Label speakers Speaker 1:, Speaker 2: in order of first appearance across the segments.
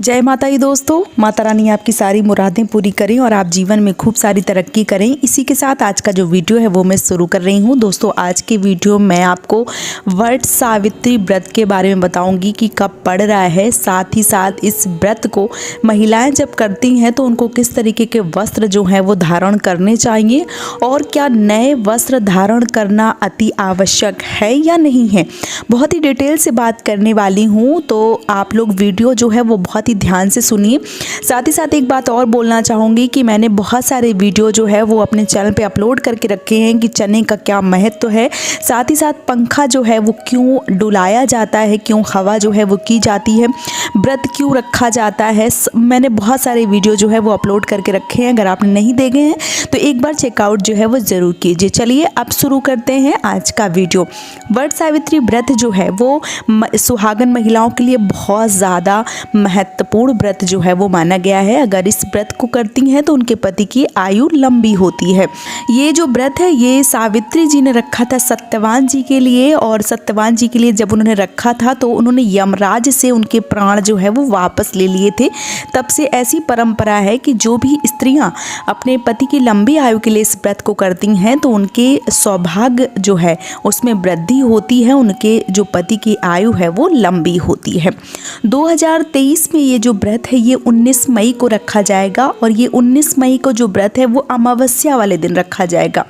Speaker 1: जय माता दी दोस्तों, माता रानी आपकी सारी मुरादें पूरी करें और आप जीवन में खूब सारी तरक्की करें। इसी के साथ आज का जो वीडियो है वो मैं शुरू कर रही हूँ। दोस्तों आज के वीडियो में मैं आपको वट सावित्री व्रत के बारे में बताऊंगी कि कब पड़ रहा है, साथ ही साथ इस व्रत को महिलाएं जब करती हैं तो उनको किस तरीके के वस्त्र जो हैं वो धारण करने चाहिए और क्या नए वस्त्र धारण करना अति आवश्यक है या नहीं है। बहुत ही डिटेल से बात करने वाली हूँ, तो आप लोग वीडियो जो है वो बहुत ध्यान से सुनिए। साथ ही साथ एक बात और बोलना चाहूँगी कि मैंने बहुत सारे वीडियो जो है वो अपने चैनल पे अपलोड करके रखे हैं कि चने का क्या महत्व है, साथ ही साथ पंखा जो है वो क्यों डुलाया जाता है, क्यों हवा जो है वो की जाती है, व्रत क्यों रखा जाता है। मैंने बहुत सारे वीडियो जो है वो अपलोड करके रखे हैं। अगर आपने नहीं देखे हैं तो एक बार चेकआउट जो है वो ज़रूर कीजिए। चलिए अब शुरू करते हैं आज का वीडियो। वट सावित्री व्रत जो है वो सुहागन महिलाओं के लिए बहुत ज़्यादा महत्वपूर्ण व्रत जो है वो माना गया है। अगर इस व्रत को करती हैं तो उनके पति की आयु लंबी होती है। ये जो व्रत है ये सावित्री जी ने रखा था सत्यवान जी के लिए, और सत्यवान जी के लिए जब उन्होंने रखा था तो उन्होंने यमराज से उनके प्राण जो है वो वापस ले लिए थे। तब से ऐसी परंपरा है कि जो भी स्त्रियां अपने पति की लंबी आयु के लिए इस व्रत को करती हैं तो उनके सौभाग्य जो है उसमें वृद्धि होती है, उनके जो पति की आयु है वो लंबी होती है। 2023 में ये जो व्रत है ये 19 मई को रखा जाएगा और ये 19 मई को जो व्रत है वो अमावस्या वाले दिन रखा जाएगा।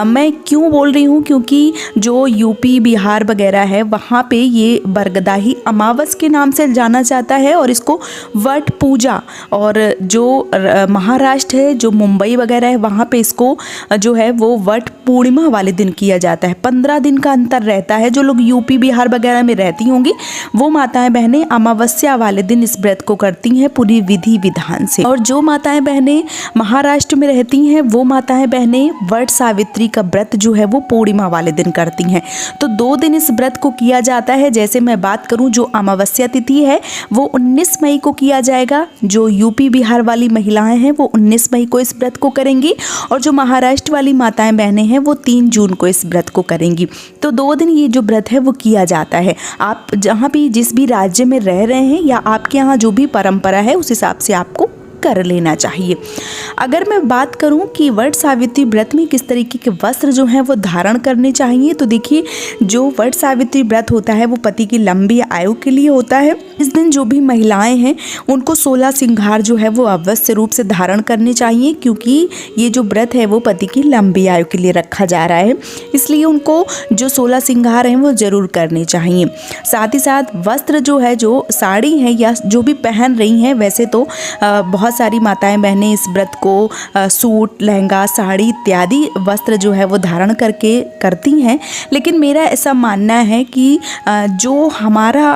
Speaker 1: मैं क्यों बोल रही हूँ, क्योंकि जो यूपी बिहार वगैरह है वहाँ पे ये बरगदाही अमावस के नाम से जाना जाता है और इसको वट पूजा, और जो महाराष्ट्र है, जो मुंबई वगैरह है वहाँ पे इसको जो है वो वट पूर्णिमा वाले दिन किया जाता है। 15 दिन का अंतर रहता है। जो लोग यूपी बिहार वगैरह में रहती होंगी वो माताएं बहनें अमावस्या वाले दिन इस व्रत को करती हैं पूरी विधि विधान से, और जो माताएं बहनें महाराष्ट्र में रहती हैं वो माताएं बहनें वट सावित्री का व्रत जो है वो पूर्णिमा वाले दिन करती हैं। तो 2 दिन इस व्रत को किया जाता है। जैसे मैं बात करूं, जो अमावस्या तिथि है वो 19 मई को किया जाएगा। जो यूपी बिहार वाली महिलाएं हैं वो 19 मई को इस व्रत को करेंगी, और जो महाराष्ट्र वाली माताएं बहनें हैं वो 3 जून को इस व्रत को करेंगी। तो 2 दिन ये जो व्रत है वो किया जाता है। आप जहाँ भी जिस भी राज्य में रह रहे हैं या आपके यहाँ जो भी परंपरा है उस हिसाब से आपको कर लेना चाहिए। अगर मैं बात करूं कि वट सावित्री व्रत में किस तरीके के वस्त्र जो हैं वो धारण करने चाहिए, तो देखिए जो वट सावित्री व्रत होता है वो पति की लंबी आयु के लिए होता है। इस दिन जो भी महिलाएं हैं उनको 16 श्रृंगार जो है वो अवश्य रूप से धारण करने चाहिए, क्योंकि ये जो व्रत है वो पति की लंबी आयु के लिए रखा जा रहा है, इसलिए उनको जो 16 श्रृंगार हैं वो जरूर करने चाहिए। साथ ही साथ वस्त्र जो है, जो साड़ी है या जो भी पहन रही हैं, वैसे तो बहुत सारी माताएं बहनें इस व्रत को सूट, लहंगा, साड़ी इत्यादि वस्त्र जो है वो धारण करके करती हैं, लेकिन मेरा ऐसा मानना है कि जो हमारा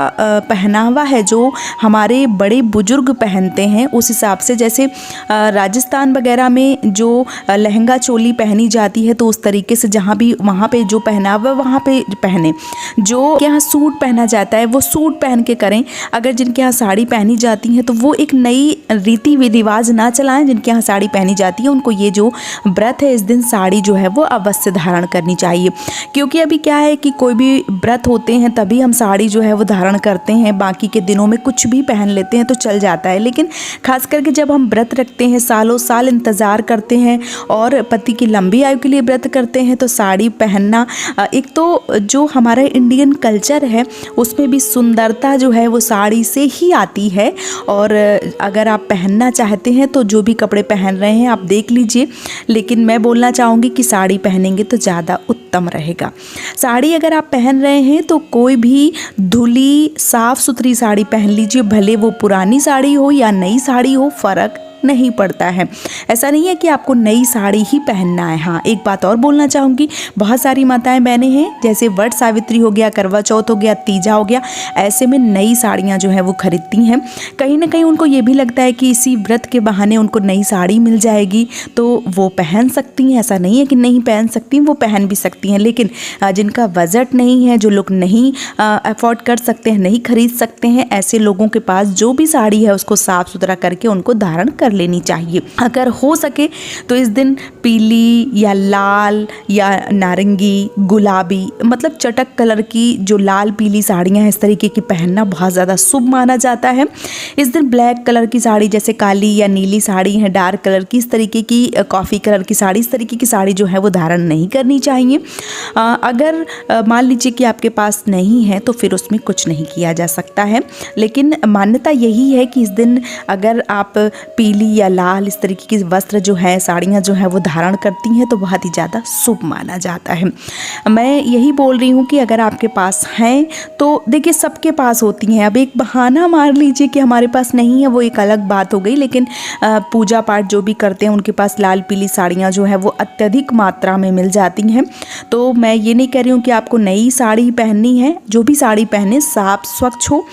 Speaker 1: पहनावा है, जो हमारे बड़े बुजुर्ग पहनते हैं उस हिसाब से, जैसे राजस्थान वगैरह में जो लहंगा चोली पहनी जाती है तो उस तरीके से जहाँ भी वहाँ पे जो पहनावा वहाँ पे पहने। जो यहाँ सूट पहना जाता है वो सूट पहन के करें। अगर जिनके यहाँ साड़ी पहनी जाती है तो वो एक नई रीति रिवाज ना चलाएं। जिनके यहाँ साड़ी पहनी जाती है उनको ये जो व्रत है इस दिन साड़ी जो है वो अवश्य धारण करनी चाहिए, क्योंकि अभी क्या है कि कोई भी व्रत होते हैं तभी हम साड़ी जो है वो धारण करते हैं, बाकी के दिनों में कुछ भी पहन लेते हैं तो चल जाता है। लेकिन खास करके जब हम व्रत रखते हैं, सालों साल इंतज़ार करते हैं और पति की लंबी आयु के लिए व्रत करते हैं, तो साड़ी पहनना एक तो जो हमारा इंडियन कल्चर है उसमें भी सुंदरता जो है वो साड़ी से ही आती है। और अगर आप पहनना चाहते हैं तो जो भी कपड़े पहन रहे हैं आप देख लीजिए, लेकिन मैं बोलना चाहूँगी कि साड़ी पहनेंगे तो ज़्यादा उत्तम रहेगा। साड़ी अगर आप पहन रहे हैं तो कोई भी धुली साफ़ सुथरी साड़ी पहन लीजिए, भले वो पुरानी साड़ी हो या नई साड़ी हो, फ़र्क नहीं पड़ता है। ऐसा नहीं है कि आपको नई साड़ी ही पहनना है। हाँ, एक बात और बोलना चाहूँगी, बहुत सारी माताएं बहनें हैं जैसे वट सावित्री हो गया, करवा चौथ हो गया, तीजा हो गया, ऐसे में नई साड़ियाँ जो है वो खरीदती हैं। कहीं ना कहीं उनको ये भी लगता है कि इसी व्रत के बहाने उनको नई साड़ी मिल जाएगी तो वो पहन सकती हैं। ऐसा नहीं है कि नहीं पहन सकती, वो पहन भी सकती हैं, लेकिन जिनका बजट नहीं है, जो लोग नहीं अफोर्ड कर सकते हैं, नहीं खरीद सकते हैं, ऐसे लोगों के पास जो भी साड़ी है उसको साफ़ सुथरा करके उनको धारण कर कर लेनी चाहिए। अगर हो सके तो इस दिन पीली या लाल या नारंगी, गुलाबी, मतलब चटक कलर की जो लाल पीली साड़ियाँ हैं इस तरीके की पहनना बहुत ज़्यादा शुभ माना जाता है। इस दिन ब्लैक कलर की साड़ी जैसे काली या नीली साड़ी है, डार्क कलर की, इस तरीके की कॉफ़ी कलर की साड़ी, इस तरीके की साड़ी जो है वो धारण नहीं करनी चाहिए। अगर मान लीजिए कि आपके पास नहीं है तो फिर उसमें कुछ नहीं किया जा सकता है, लेकिन मान्यता यही है कि इस दिन अगर आप पीली या लाल इस तरीके की वस्त्र जो है, साड़ियाँ जो है वो धारण करती हैं तो बहुत ही ज़्यादा शुभ माना जाता है। मैं यही बोल रही हूँ कि अगर आपके पास हैं तो देखिए सबके पास होती हैं। अब एक बहाना मार लीजिए कि हमारे पास नहीं है, वो एक अलग बात हो गई, लेकिन पूजा पाठ जो भी करते हैं उनके पास लाल पीली साड़ियाँ जो है वो अत्यधिक मात्रा में मिल जाती हैं। तो मैं ये नहीं कह रही हूँ कि आपको नई साड़ी पहननी है, जो भी साड़ी पहने साफ स्वच्छ हो,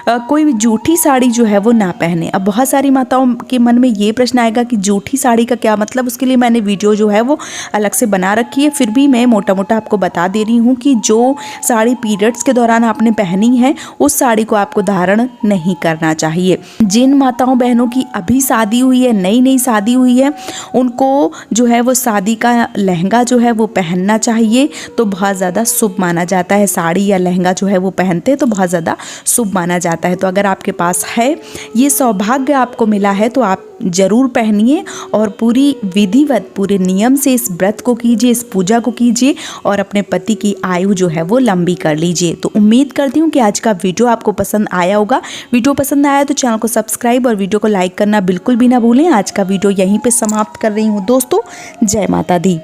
Speaker 1: कोई भी जूठी साड़ी जो है वो ना पहने। अब बहुत सारी माताओं के मन में ये प्रश्न आएगा कि जूठी साड़ी का क्या मतलब, उसके लिए मैंने वीडियो जो है वो अलग से बना रखी है, फिर भी मैं मोटा मोटा आपको बता दे रही हूँ कि जो साड़ी पीरियड्स के दौरान आपने पहनी है उस साड़ी को आपको धारण नहीं करना चाहिए। जिन माताओं बहनों की अभी शादी हुई है, नई नई शादी हुई है, उनको जो है वो शादी का लहंगा जो है वो पहनना चाहिए, तो बहुत ज़्यादा शुभ माना जाता है। साड़ी या लहंगा जो है वो पहनते हैं तो बहुत ज़्यादा शुभ माना जाता है। तो अगर आपके पास है, ये सौभाग्य आपको मिला है तो आप ज़रूर पहनिए और पूरी विधिवत पूरे नियम से इस व्रत को कीजिए, इस पूजा को कीजिए और अपने पति की आयु जो है वो लंबी कर लीजिए। तो उम्मीद करती हूँ कि आज का वीडियो आपको पसंद आया होगा। वीडियो पसंद आया तो चैनल को सब्सक्राइब और वीडियो को लाइक करना बिल्कुल भी ना भूलें। आज का वीडियो यहीं पे समाप्त कर रही हूँ दोस्तों। जय माता दी।